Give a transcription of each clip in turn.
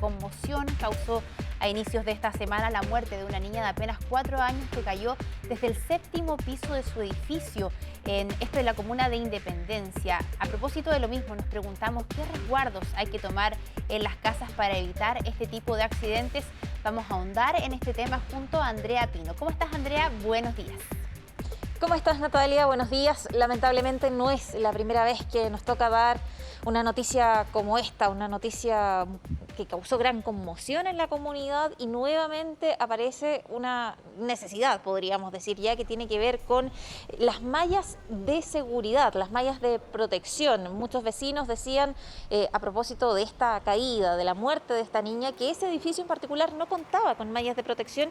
conmoción causó a inicios de esta semana la muerte de una niña de apenas 4 años que cayó desde el 7º piso de su edificio, esto en la comuna de Independencia. A propósito de lo mismo, nos preguntamos qué resguardos hay que tomar en las casas para evitar este tipo de accidentes. Vamos a ahondar en este tema junto a Andrea Pino. ¿Cómo estás, Andrea? Buenos días. ¿Cómo estás, Natalia? Buenos días. Lamentablemente no es la primera vez que nos toca dar una noticia como esta, una noticia que causó gran conmoción en la comunidad y nuevamente aparece una necesidad, podríamos decir ya, que tiene que ver con las mallas de seguridad, las mallas de protección. Muchos vecinos decían, a propósito de esta caída, de la muerte de esta niña, que ese edificio en particular no contaba con mallas de protección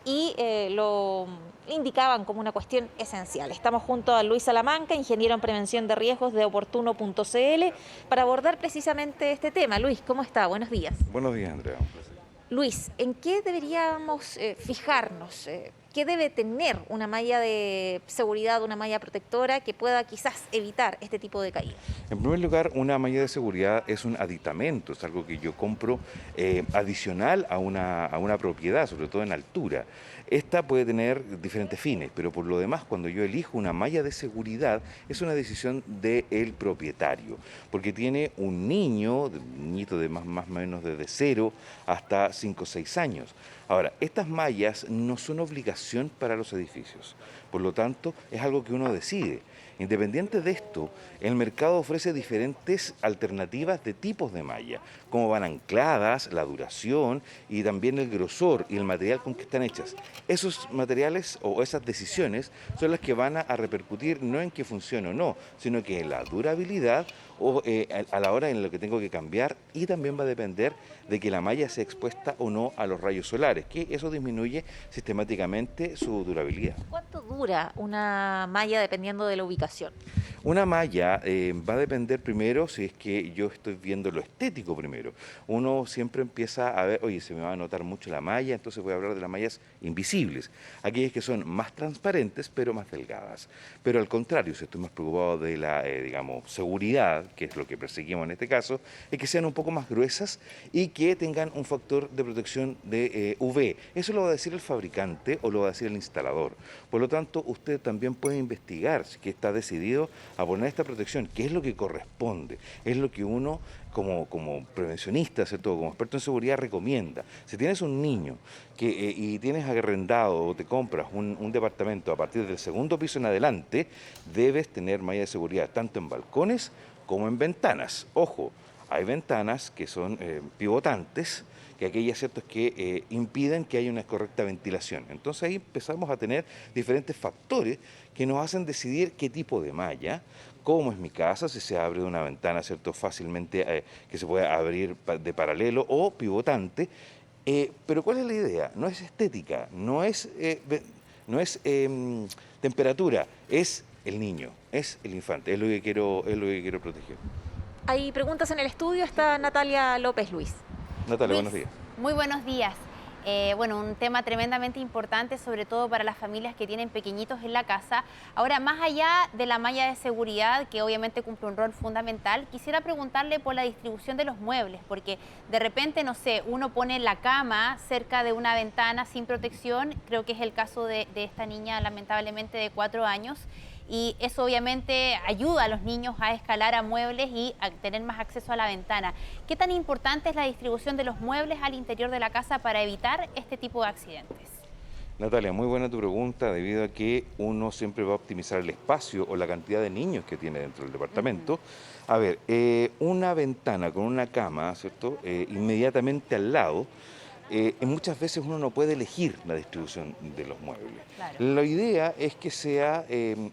y lo indicaban como una cuestión esencial. Estamos junto a Luis Salamanca, ingeniero en prevención de riesgos de Oportuno.cl, para abordar precisamente este tema. Luis, ¿cómo está? Buenos días. Buenos días, Andrea. Un placer. Luis, ¿en qué deberíamos fijarnos? ¿Qué debe tener una malla de seguridad, una malla protectora que pueda quizás evitar este tipo de caídas? En primer lugar, una malla de seguridad es un aditamento, es algo que yo compro adicional a una propiedad, sobre todo en altura. Esta puede tener diferentes fines, pero por lo demás, cuando yo elijo una malla de seguridad, es una decisión del propietario, porque tiene un niñito de más o menos desde 0 hasta 5 o 6 años. Ahora, estas mallas no son obligación para los edificios, por lo tanto, es algo que uno decide. Independiente de esto, el mercado ofrece diferentes alternativas de tipos de malla, cómo van ancladas, la duración y también el grosor y el material con que están hechas. Esos materiales o esas decisiones son las que van a repercutir no en que funcione o no, sino que en la durabilidad o a la hora en la que tengo que cambiar, y también va a depender de que la malla sea expuesta o no a los rayos solares, que eso disminuye sistemáticamente su durabilidad. ¿Cuánto dura una malla dependiendo de la ubicación? Una malla va a depender primero, si es que yo estoy viendo lo estético primero. Uno siempre empieza a ver, oye, se me va a notar mucho la malla, entonces voy a hablar de las mallas invisibles, aquellas que son más transparentes pero más delgadas. Pero al contrario, si estoy más preocupado de la, digamos, seguridad, que es lo que perseguimos en este caso, es que sean un poco más gruesas y que tengan un factor de protección de UV. Eso lo va a decir el fabricante o lo va a decir el instalador. Por lo tanto, usted también puede investigar si que está decidido a poner esta protección, que es lo que corresponde, es lo que uno como prevencionista, ¿cierto?, como experto en seguridad recomienda. Si tienes un niño y tienes arrendado o te compras un departamento a partir del 2º piso en adelante, debes tener malla de seguridad tanto en balcones como en ventanas. Ojo, hay ventanas que son pivotantes, que aquellas, ¿cierto?, que impiden que haya una correcta ventilación. Entonces ahí empezamos a tener diferentes factores que nos hacen decidir qué tipo de malla, cómo es mi casa, si se abre una ventana, ¿cierto?, fácilmente que se puede abrir de paralelo o pivotante. Pero ¿cuál es la idea? No es estética, no es temperatura, es el niño, es el infante, es lo que quiero proteger. Hay preguntas en el estudio, está Natalia López. Luis. Natalia, Luis, buenos días. muy buenos días. Bueno, un tema tremendamente importante, sobre todo para las familias que tienen pequeñitos en la casa. Ahora, más allá de la malla de seguridad, que obviamente cumple un rol fundamental, quisiera preguntarle por la distribución de los muebles, porque de repente, no sé, uno pone la cama cerca de una ventana sin protección, creo que es el caso de esta niña, lamentablemente, de 4 años, y eso obviamente ayuda a los niños a escalar a muebles y a tener más acceso a la ventana. ¿Qué tan importante es la distribución de los muebles al interior de la casa para evitar este tipo de accidentes? Natalia, muy buena tu pregunta, debido a que uno siempre va a optimizar el espacio o la cantidad de niños que tiene dentro del departamento. A ver, una ventana con una cama, ¿cierto?, inmediatamente al lado, muchas veces uno no puede elegir la distribución de los muebles. Claro. La idea es que sea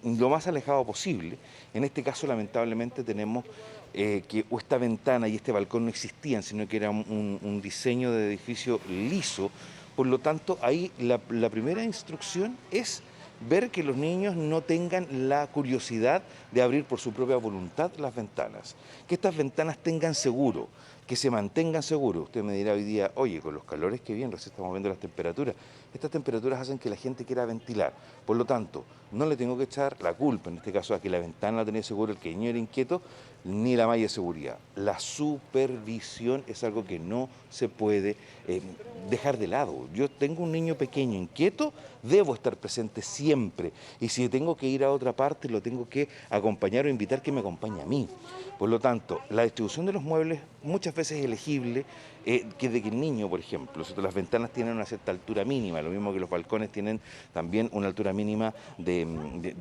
lo más alejado posible. En este caso, lamentablemente, tenemos que esta ventana y este balcón no existían, sino que era un diseño de edificio liso. Por lo tanto, ahí la primera instrucción es ver que los niños no tengan la curiosidad de abrir por su propia voluntad las ventanas, que estas ventanas tengan seguro, que se mantengan seguros. Usted me dirá hoy día, oye, con los calores que vienen, recién estamos viendo las temperaturas, estas temperaturas hacen que la gente quiera ventilar. Por lo tanto, no le tengo que echar la culpa, en este caso, a que la ventana la tenía segura, el que el niño era inquieto, ni la malla de seguridad. La supervisión es algo que no se puede dejar de lado. Yo tengo un niño pequeño inquieto, debo estar presente siempre. Y si tengo que ir a otra parte, lo tengo que acompañar o invitar que me acompañe a mí. Por lo tanto, la distribución de los muebles muchas veces es elegible, que de que el niño, por ejemplo, las ventanas tienen una cierta altura mínima, lo mismo que los balcones tienen también una altura mínima de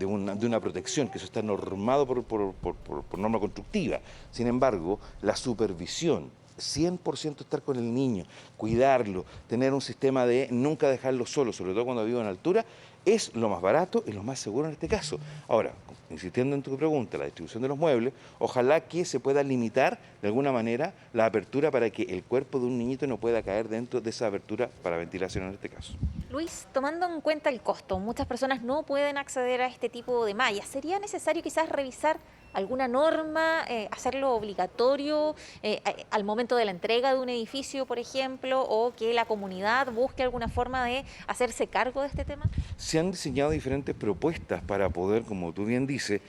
una protección, que eso está normado por norma constructiva. Sin embargo, la supervisión, 100% estar con el niño, cuidarlo, tener un sistema de nunca dejarlo solo, sobre todo cuando vivo en altura, es lo más barato y lo más seguro en este caso. Ahora, insistiendo en tu pregunta, la distribución de los muebles, ojalá que se pueda limitar de alguna manera la apertura para que el cuerpo de un niñito no pueda caer dentro de esa apertura para ventilación en este caso. Luis, tomando en cuenta el costo, muchas personas no pueden acceder a este tipo de mallas. ¿Sería necesario quizás revisar alguna norma, hacerlo obligatorio al momento de la entrega de un edificio, por ejemplo, o que la comunidad busque alguna forma de hacerse cargo de este tema? Se han diseñado diferentes propuestas para poder, como tú bien dices,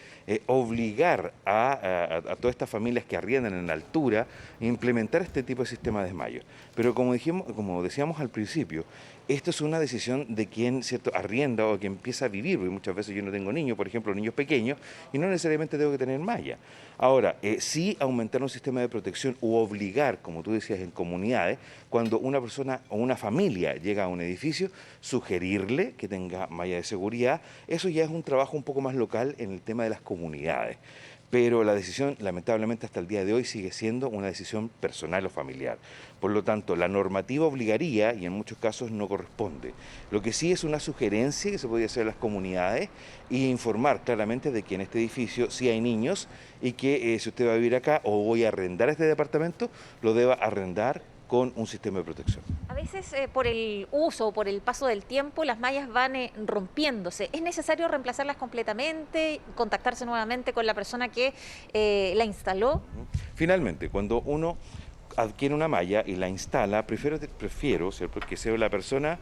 obligar a todas estas familias que arriendan en altura a implementar este tipo de sistema de desmayo. Pero como decíamos al principio, esto es una decisión de quien, ¿cierto?, arrienda o quien empieza a vivir, porque muchas veces yo no tengo niños, por ejemplo, niños pequeños, y no necesariamente tengo que tener malla. Ahora, sí aumentar un sistema de protección u obligar, como tú decías, en comunidades, cuando una persona o una familia llega a un edificio, sugerirle que tenga malla de seguridad. Eso ya es un trabajo un poco más local en el tema de las comunidades. Pero la decisión, lamentablemente, hasta el día de hoy sigue siendo una decisión personal o familiar. Por lo tanto, la normativa obligaría y en muchos casos no corresponde. Lo que sí es una sugerencia que se podría hacer a las comunidades y informar claramente de que en este edificio sí hay niños y que si usted va a vivir acá o voy a arrendar este departamento, lo deba arrendar con un sistema de protección. A veces por el uso o por el paso del tiempo las mallas van rompiéndose. ¿Es necesario reemplazarlas completamente, contactarse nuevamente con la persona que la instaló? Finalmente, cuando uno adquiere una malla y la instala, prefiero, ¿cierto?, que sea la persona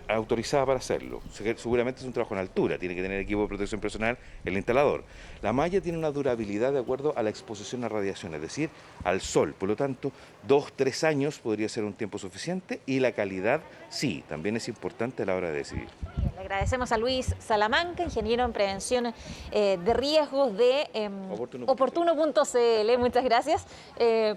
autorizada para hacerlo. Seguramente es un trabajo en altura, tiene que tener equipo de protección personal el instalador. La malla tiene una durabilidad de acuerdo a la exposición a radiación, es decir, al sol. Por lo tanto, 2-3 años podría ser un tiempo suficiente y la calidad sí, también es importante a la hora de decidir. Bien, le agradecemos a Luis Salamanca, ingeniero en prevención de riesgos de Oportuno.cl. Muchas gracias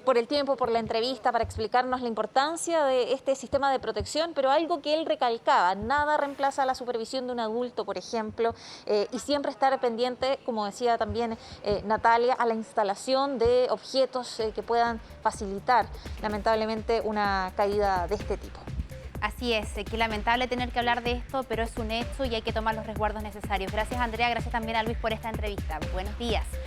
por el tiempo, por la entrevista, para explicarnos la importancia de este sistema de protección, pero algo que él recalcaba: nada reemplaza la supervisión de un adulto, por ejemplo, y siempre estar pendiente, como decía también Natalia, a la instalación de objetos que puedan facilitar, lamentablemente, una caída de este tipo. Así es, qué lamentable tener que hablar de esto, pero es un hecho y hay que tomar los resguardos necesarios. Gracias, Andrea, gracias también a Luis por esta entrevista. Buenos días.